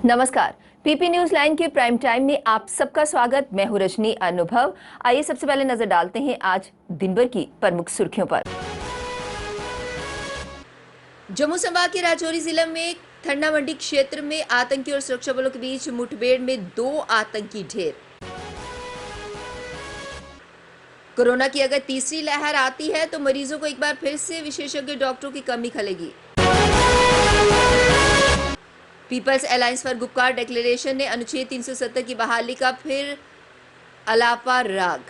नमस्कार। PP news line के prime time में आप सबका स्वागत। मैं हूं रजनी अनुभव। आइए सबसे पहले नजर डालते हैं आज दिन भर की प्रमुख सुर्खियों पर। जम्मू संभाग के राजौरी जिले में ठंडा मंडी क्षेत्र में आतंकी और सुरक्षा बलों के बीच मुठभेड़ में 2 आतंकी ढेर। कोरोना की अगर तीसरी लहर आती है तो मरीजों को एक बार फिर से विशेषज्ञ डॉक्टरों की कमी खलेगी। People's alliance for Gupkar declaration ने अनुच्छेद 370 की बहाली का फिर अलापा राग।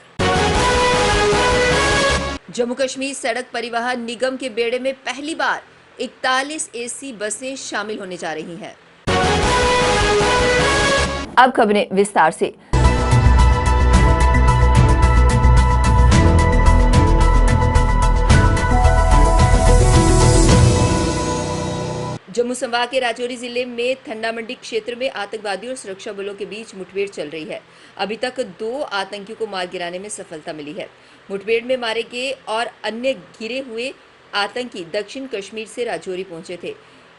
जम्मू कश्मीर सड़क परिवहन निगम के बेड़े में पहली बार 41 एसी बसें शामिल होने जा रही हैं। अब खबरें विस्तार से। जम्मू संभाग के राजौरी जिले में ठंडा मंडी क्षेत्र में आतंकवादियों और सुरक्षा बलों के बीच मुठभेड़ चल रही है। अभी तक 2 आतंकियों को मार गिराने में सफलता मिली है। मुठभेड़ में मारे गए और अन्य घिरे हुए आतंकी दक्षिण कश्मीर से राजौरी पहुंचे थे।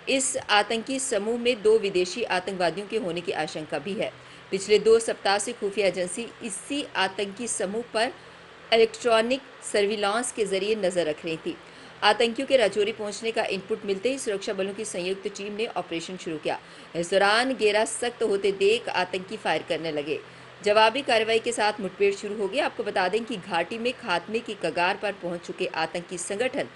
इस आतंकी समूह में 2 विदेशी आतंकवादियों के होने की आशंका भी है। पिछले 2 सप्ताह से खुफिया एजेंसी इसी आतंकी समूह पर इलेक्ट्रॉनिक सर्विलांस के जरिए नजर रख रही थी। आतंकियों के राजौरी पहुंचने का इनपुट मिलते ही सुरक्षा बलों की संयुक्त टीम ने ऑपरेशन शुरू किया। इस दौरान घेरा सख्त होते देख आतंकी फायर करने लगे। जवाबी कार्रवाई के साथ मुठभेड़ शुरू हो गई। आपको बता दें कि घाटी में खात्मे की कगार पर पहुंच चुके आतंकी संगठन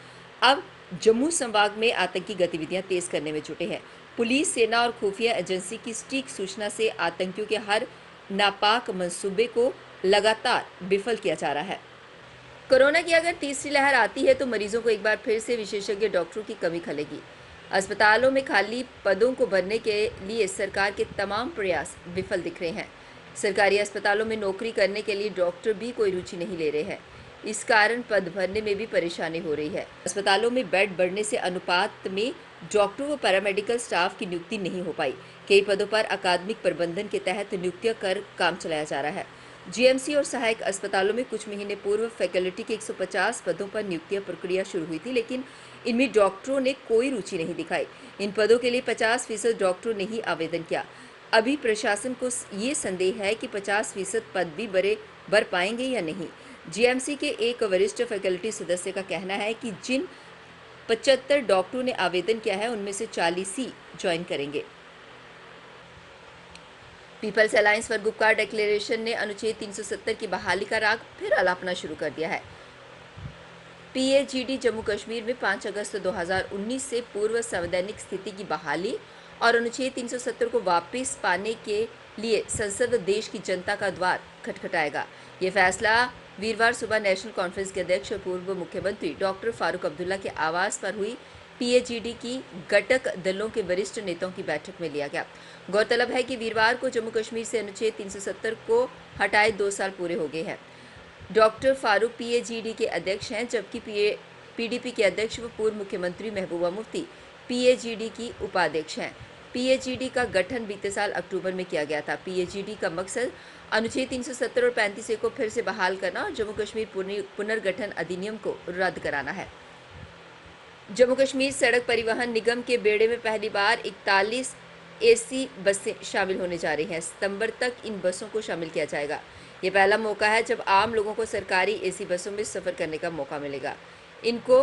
अब जम्मू संभाग में आतंकी गतिविधियां तेज करने में जुटे हैं। पुलिस, सेना और खुफिया एजेंसी की सटीक सूचना से आतंकियों के हर नापाक मंसूबे को लगातार विफल किया जा रहा है। कोरोना की अगर तीसरी लहर आती है तो मरीजों को एक बार फिर से विशेषज्ञ डॉक्टरों की कमी खलेगी। अस्पतालों में खाली पदों को भरने के लिए सरकार के तमाम प्रयास विफल दिख रहे हैं। सरकारी अस्पतालों में नौकरी करने के लिए डॉक्टर भी कोई रुचि नहीं ले रहे हैं। इस कारण पद भरने में भी परेशानी हो रही है। अस्पतालों में बेड बढ़ने से अनुपात में डॉक्टरों व पैरामेडिकल स्टाफ की नियुक्ति नहीं हो पाई। कई पदों पर अकादमिक प्रबंधन के तहत नियुक्तियां कर काम चलाया जा रहा है। जीएमसी और सहायक अस्पतालों में कुछ महीने पूर्व फैकल्टी के 150 पदों पर नियुक्तियां प्रक्रिया शुरू हुई थी, लेकिन इनमें डॉक्टरों ने कोई रुचि नहीं दिखाई। इन पदों के लिए 50% डॉक्टरों ने ही आवेदन किया। अभी प्रशासन को ये संदेह है कि 50% पद भी भर पाएंगे या नहीं। जीएमसी के एक वरिष्ठ फैकल्टी सदस्य का कहना है कि जिन 75 डॉक्टरों ने आवेदन किया है उनमें से 40 ही ज्वाइन करेंगे। People's alliance for Gupkar declaration ने अनुच्छेद 370 की बहाली का राग फिर अलापना शुरू कर दिया है। पीएजीडी जम्मू कश्मीर में 5 अगस्त 2019 से पूर्व संवैधानिक स्थिति की बहाली और अनुच्छेद 370 को वापस पाने के लिए संसद देश की जनता का द्वार खटखटाएगा। ये फैसला वीरवार सुबह नेशनल कॉन्फ्रेंस के अध्यक्ष और पूर्व मुख्यमंत्री डॉक्टर फारूक अब्दुल्ला के आवास पर हुई पीएजीडी की घटक दलों के वरिष्ठ नेताओं की बैठक में लिया गया। गौरतलब है कि वीरवार को जम्मू कश्मीर से अनुच्छेद 370 को हटाए 2 साल पूरे हो गए हैं। डॉक्टर फारूक पीएजीडी के अध्यक्ष हैं, जबकि पीडीपी के अध्यक्ष व पूर्व मुख्यमंत्री महबूबा मुफ्ती पीएजीडी की उपाध्यक्ष हैं। पीएजीडी का गठन बीते साल अक्टूबर में किया गया था। पीएजीडी का मकसद अनुच्छेद 370 और 35A को फिर से बहाल करना और जम्मू कश्मीर पुनर्गठन अधिनियम को रद्द कराना है। जम्मू कश्मीर सड़क परिवहन निगम के बेड़े में पहली बार 41 एसी बसें शामिल होने जा रही हैं। सितंबर तक इन बसों को शामिल किया जाएगा। ये पहला मौका है जब आम लोगों को सरकारी एसी बसों में सफ़र करने का मौका मिलेगा। इनको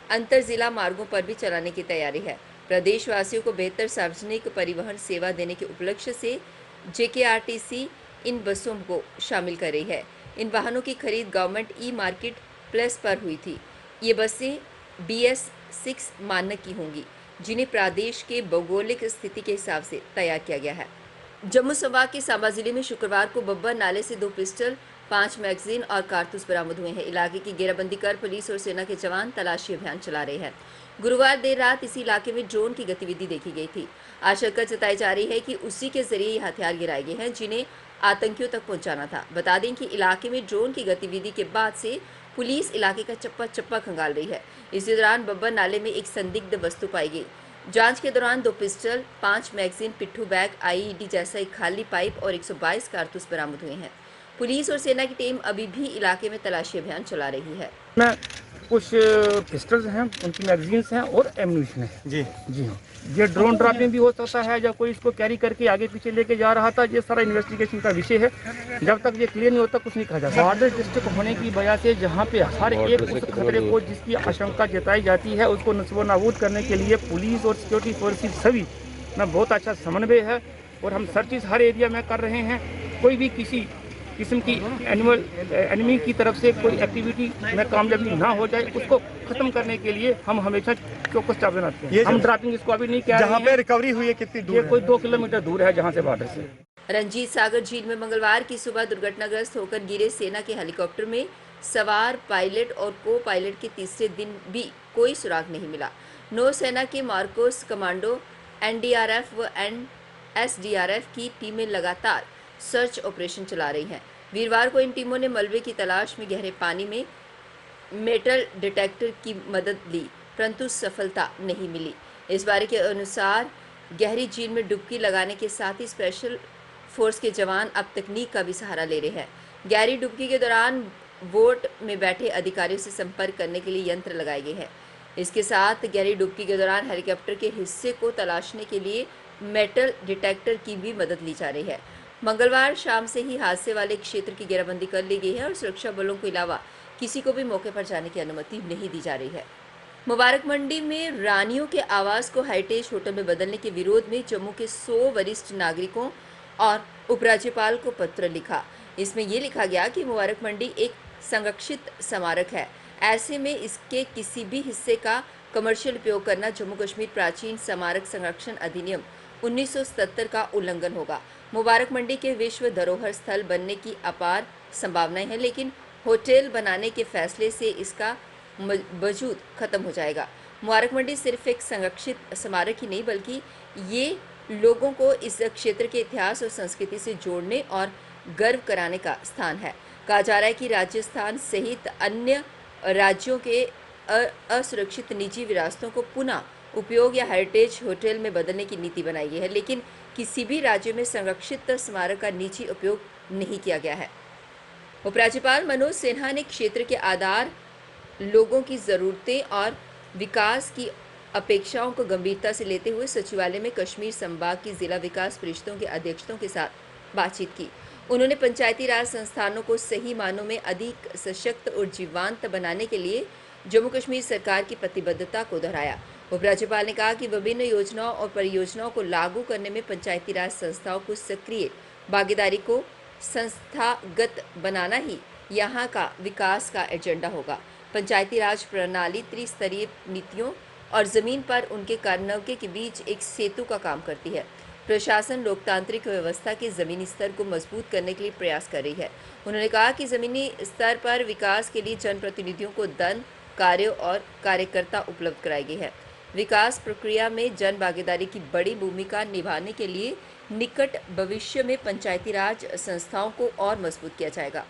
अंतर जिला मार्गों पर भी चलाने की तैयारी है। प्रदेशवासियों को बेहतर सार्वजनिक परिवहन सेवा देने के उपलक्ष्य से जेकेआरटीसी इन बसों को शामिल कर रही है। इन वाहनों की खरीद गवर्नमेंट ई मार्केट प्लस पर हुई थी। ये बसें BS6 मानक की होंगी, जिन्हें प्रदेश के भौगोलिक स्थिति के हिसाब से तैयार किया गया है। जम्मू संभाग के सांबा जिले में शुक्रवार को बब्बर नाले से 2 पिस्टल, 5 मैगजीन और कारतूस बरामद हुए हैं। इलाके की घेराबंदी कर पुलिस और सेना के जवान तलाशी अभियान चला रहे हैं। गुरुवार देर रात इसी इलाके में ड्रोन की गतिविधि देखी गई थी। आशंका जताई जा रही है कि उसी के जरिए ये हथियार गिराए गए हैं जिन्हें आतंकियों तक पहुंचाना था। बता दें कि इलाके में ड्रोन की गतिविधि के बाद से पुलिस इलाके का चप्पा चप्पा खंगाल रही है। इसी दौरान बब्बर नाले में एक संदिग्ध वस्तु पाई गई। जांच के दौरान 2 पिस्टल, 5 मैगजीन, पिट्ठू बैग, आईईडी जैसा एक खाली पाइप और 122 कारतूस बरामद हुए हैं। पुलिस और सेना की टीम अभी भी इलाके में तलाशी अभियान चला रही है। कुछ पिस्टल्स हैं, उनकी मैगजीन्स हैं और एम्यूनिशन है। जी हाँ, ये ड्रोन ड्रॉपिंग भी हो सकता है, या कोई इसको कैरी करके आगे पीछे लेके जा रहा था। ये सारा इन्वेस्टिगेशन का विषय है। जब तक ये क्लियर नहीं होता कुछ नहीं कहा जा सकता। बॉर्डर डिस्ट्रिक्ट होने की वजह से जहाँ पे हर एक उस खतरे को जिसकी आशंका जताई जाती है उसको नस्बो नाबूद करने के लिए पुलिस और सिक्योरिटी फोर्सेज सभी में बहुत अच्छा समन्वय है और हम सर्चिस हर एरिया में कर रहे हैं। कोई भी किसी किस्म की एनिमी की तरफ से कोई एक्टिविटी में कामयाबी ना हो जाए, उसको खत्म करने के लिए हम हमेशा चौकस चाव बनाते हैं। हम ड्रॉपिंग इसको अभी नहीं कह रहे हैं। जहाँ पे रिकवरी हुई है कितनी दूर ये है? कोई 2 किलोमीटर दूर है जहाँ से बॉर्डर से। रंजीत सागर झील में मंगलवार की सुबह दुर्घटनाग्रस्त होकर गिरे सेना के हेलीकॉप्टर में सवार पायलट और को पायलट के तीसरे दिन भी कोई सुराग नहीं मिला। नौसेना के मार्कोस कमांडो, एनडीआरएफ व एसडीआरएफ की टीमें लगातार सर्च ऑपरेशन चला रही हैं। वीरवार को इन टीमों ने मलबे की तलाश में गहरे पानी में मेटल डिटेक्टर की मदद ली, परंतु सफलता नहीं मिली। इस बारे के अनुसार गहरी झील में डुबकी लगाने के साथ ही स्पेशल फोर्स के जवान अब तकनीक का भी सहारा ले रहे हैं। गहरी डुबकी के दौरान बोट में बैठे अधिकारियों से संपर्क करने के लिए यंत्र लगाए गए हैं। इसके साथ गहरी डुबकी के दौरान हेलीकॉप्टर के हिस्से को तलाशने के लिए मेटल डिटेक्टर की भी मदद ली जा रही है। मंगलवार शाम से ही हादसे वाले क्षेत्र की घेराबंदी कर ली गई है और सुरक्षा बलों के अलावा किसी को भी मौके पर जाने की अनुमति नहीं दी जा रही है। मुबारक मंडी में रानियों के आवास को हेरिटेज होटल में बदलने के विरोध में जम्मू के 100 वरिष्ठ नागरिकों और उपराज्यपाल को पत्र लिखा। इसमें यह लिखा गया कि मुबारक मंडी एक संरक्षित स्मारक है, ऐसे में इसके किसी भी हिस्से का कमर्शियल उपयोग करना जम्मू कश्मीर प्राचीन स्मारक संरक्षण अधिनियम 1977 का उल्लंघन होगा। मुबारक मंडी के विश्व धरोहर स्थल बनने की अपार संभावनाएं हैं, लेकिन होटल बनाने के फैसले से इसका वजूद खत्म हो जाएगा। मुबारक मंडी सिर्फ एक संरक्षित स्मारक ही नहीं बल्कि ये लोगों को इस क्षेत्र के इतिहास और संस्कृति से जोड़ने और गर्व कराने का स्थान है। कहा जा रहा है कि राजस्थान सहित अन्य राज्यों के असुरक्षित निजी विरासतों को पुनः उपयोग या हेरिटेज होटल में बदलने की नीति बनाई गई है, लेकिन किसी भी राज्य में संरक्षित स्मारक का निजी उपयोग नहीं किया गया है। उपराज्यपाल मनोज सिन्हा ने क्षेत्र के आधार लोगों की ज़रूरतें और विकास की अपेक्षाओं को गंभीरता से लेते हुए सचिवालय में कश्मीर संभाग की जिला विकास परिषदों के अध्यक्षों के साथ बातचीत की। उन्होंने पंचायती राज संस्थानों को सही मानों में अधिक सशक्त और जीवंत बनाने के लिए जम्मू कश्मीर सरकार की प्रतिबद्धता को दोहराया। उपराज्यपाल ने कहा कि विभिन्न योजनाओं और परियोजनाओं को लागू करने में पंचायती राज संस्थाओं को सक्रिय भागीदारी को संस्थागत बनाना ही यहाँ का विकास का एजेंडा होगा। पंचायती राज प्रणाली त्रिस्तरीय नीतियों और ज़मीन पर उनके कार्यान्वयन के बीच एक सेतु का काम करती है। प्रशासन लोकतांत्रिक व्यवस्था के ज़मीनी स्तर को मजबूत करने के लिए प्रयास कर रही है। उन्होंने कहा कि ज़मीनी स्तर पर विकास के लिए जनप्रतिनिधियों को धन, कार्य और कार्यकर्ता उपलब्ध कराई गई है। विकास प्रक्रिया में जन भागीदारी की बड़ी भूमिका निभाने के लिए निकट भविष्य में पंचायती राज संस्थाओं को और मजबूत किया जाएगा।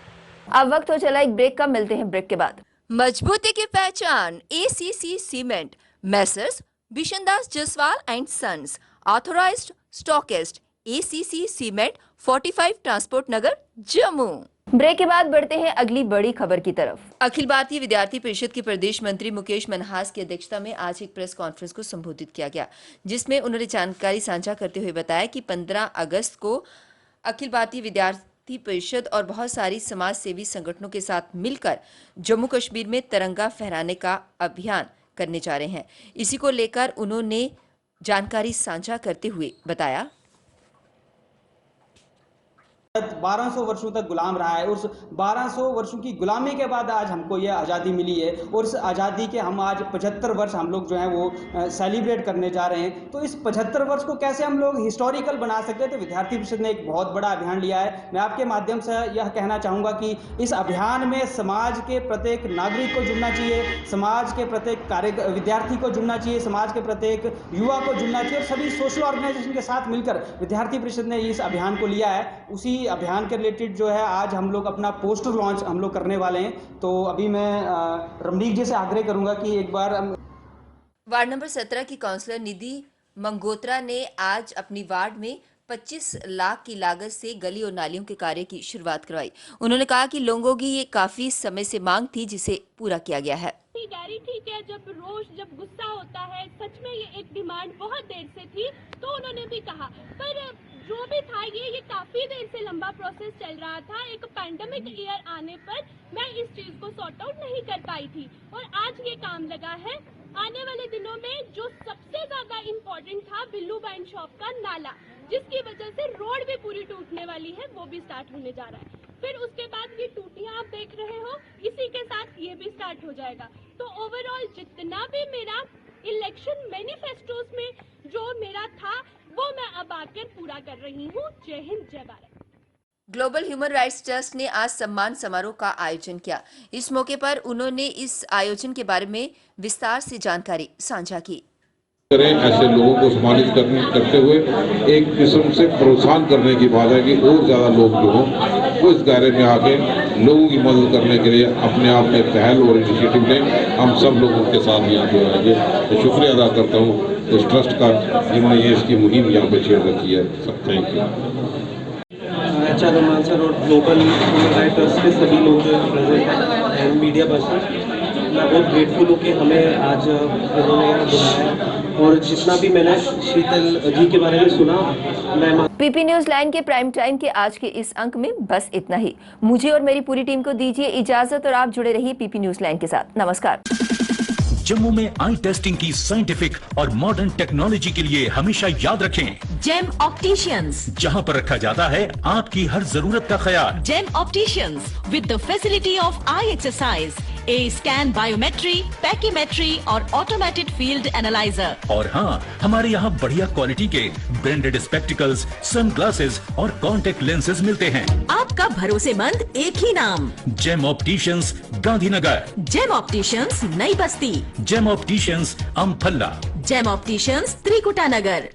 अब वक्त हो चला एक ब्रेक का, मिलते हैं ब्रेक के बाद। मजबूती की पहचान ACC cement, messrs Bishandas Jaswal and sons, authorised stockist, ACC cement, 45 transport Nagar, Jammu. Break के बाद बढ़ते हैं अगली बड़ी खबर की तरफ। अखिल भारतीय विद्यार्थी परिषद के प्रदेश मंत्री मुकेश मनहास की अध्यक्षता में आज एक प्रेस कॉन्फ्रेंस को संबोधित किया गया, जिसमें उन्होंने जानकारी साझा करते हुए बताया कि 15 अगस्त को अखिल भारतीय विद्यार्थी परिषद और बहुत सारी समाज सेवी संगठनों के साथ मिलकर जम्मू कश्मीर में तिरंगा फहराने का अभियान करने जा रहे हैं। इसी को लेकर उन्होंने जानकारी साझा करते हुए बताया, 1200 वर्षों तक गुलाम रहा है। उस 1200 वर्षों की गुलामी के बाद आज हमको ये आज़ादी मिली है और इस आज़ादी के हम आज 75 वर्ष हम लोग जो हैं वो सेलिब्रेट करने जा रहे हैं। तो इस 75 वर्ष को कैसे हम लोग हिस्टोरिकल बना सकते हैं, तो विद्यार्थी परिषद ने एक बहुत बड़ा अभियान लिया है। मैं आपके माध्यम से यह कहना चाहूँगा कि इस अभियान में समाज के प्रत्येक नागरिक को जुड़ना चाहिए, समाज के प्रत्येक विद्यार्थी को जुड़ना चाहिए, समाज के प्रत्येक युवा को जुड़ना चाहिए और सभी सोशल ऑर्गेनाइजेशन के साथ मिलकर विद्यार्थी परिषद ने इस अभियान को लिया है। उसी अभियान के रिलेटेड जो है आज हम लोग अपना पोस्टर लॉन्च हम लोग करने वाले हैं। तो अभी मैं रमनीक जी से आग्रह करूंगा कि एक बार वार्ड नंबर 17 की काउंसलर निधि मंगोत्रा ने आज अपनी वार्ड में 25 लाख की लागत से गली और नालियों के कार्य की शुरुआत करवाई। उन्होंने कहा कि लोगों की ये काफी समय से मांग थी, जिसे पूरा किया गया है। ये कह रही थी कि जब रोष, जब गुस्सा होता है, सच में ये एक डिमांड बहुत देर से थी, तो उन्होंने भी कहा। पर जो भी था ये काफी देर से लंबा प्रोसेस चल रहा था। एक पैंडेमिक ईयर आने पर मैं इस चीज को सॉर्ट आउट नहीं कर पाई थी और आज ये काम लगा है। आने वाले दिनों में जो सबसे ज्यादा इम्पोर्टेंट था, बिल्लू वाइन शॉप का नाला, जिसकी वजह से रोड भी पूरी टूटने वाली है, वो भी स्टार्ट होने जा रहा है। फिर उसके बाद ये टूटियां आप देख रहे हो, इसी के साथ ये भी स्टार्ट हो जाएगा। तो ओवरऑल जितना भी मेरा इलेक्शन मैनिफेस्टोस में जो मेरा था, वो मैं अब आकर पूरा कर रही हूँ। जय हिंद, जय Bharat. Global human rights trust ने आज सम्मान समारोह का आयोजन किया। इस मौके पर उन्होंने इस आयोजन के बारे में विस्तार से जानकारी साझा की। ऐसे लोगों को सम्मानित करते हुए एक किस्म से प्रोत्साहन करने की बात है कि और ज़्यादा लोग जो हों वो इस दायरे में आके लोगों की मदद करने के लिए अपने आप में पहल और इनिशिएटिव लें। हम सब लोग उनके साथ यहाँ पे आएंगे। तो शुक्रिया अदा करता हूँ इस ट्रस्ट का, जिन्होंने ये इसकी मुहिम यहाँ पे छेड़ रखी है। Thank you. अच्छा रमान सर और ग्लोबल ह्यूमन राइट ट्रस्ट के सभी लोग जो प्रेजेंट हैं, मीडिया पर्सन, मैं बहुत ग्रेटफुल हूँ कि हमें आज उन्होंने यहाँ बुलाया। और जितना भी मैंने शीतल जी के बारे में सुना, मैं पीपी न्यूज लाइन के प्राइम टाइम के आज के इस अंक में बस इतना ही। मुझे और मेरी पूरी टीम को दीजिए इजाजत और आप जुड़े रहिए पीपी न्यूज लाइन के साथ। नमस्कार। जम्मू में आई टेस्टिंग की साइंटिफिक और मॉडर्न टेक्नोलॉजी के लिए हमेशा याद रखें जेम ऑप्टिशियंस, जहां पर रखा जाता है आपकी हर जरूरत का ख्याल। Gem opticians with the facility of eye exercise, A scan, biometry, pachymetry और ऑटोमेटेड फील्ड एनालाइजर। और हाँ, हमारे यहाँ बढ़िया क्वालिटी के ब्रांडेड स्पेक्टिकल्स, सनग्लासेस और कॉन्टेक्ट लेंसेज मिलते हैं। आपका भरोसेमंद एक ही नाम, Gem Opticians, Gandhinagar. Gem Opticians, Nai Basti. Gem Opticians, Amphalla. Gem Opticians, Trikuta नगर।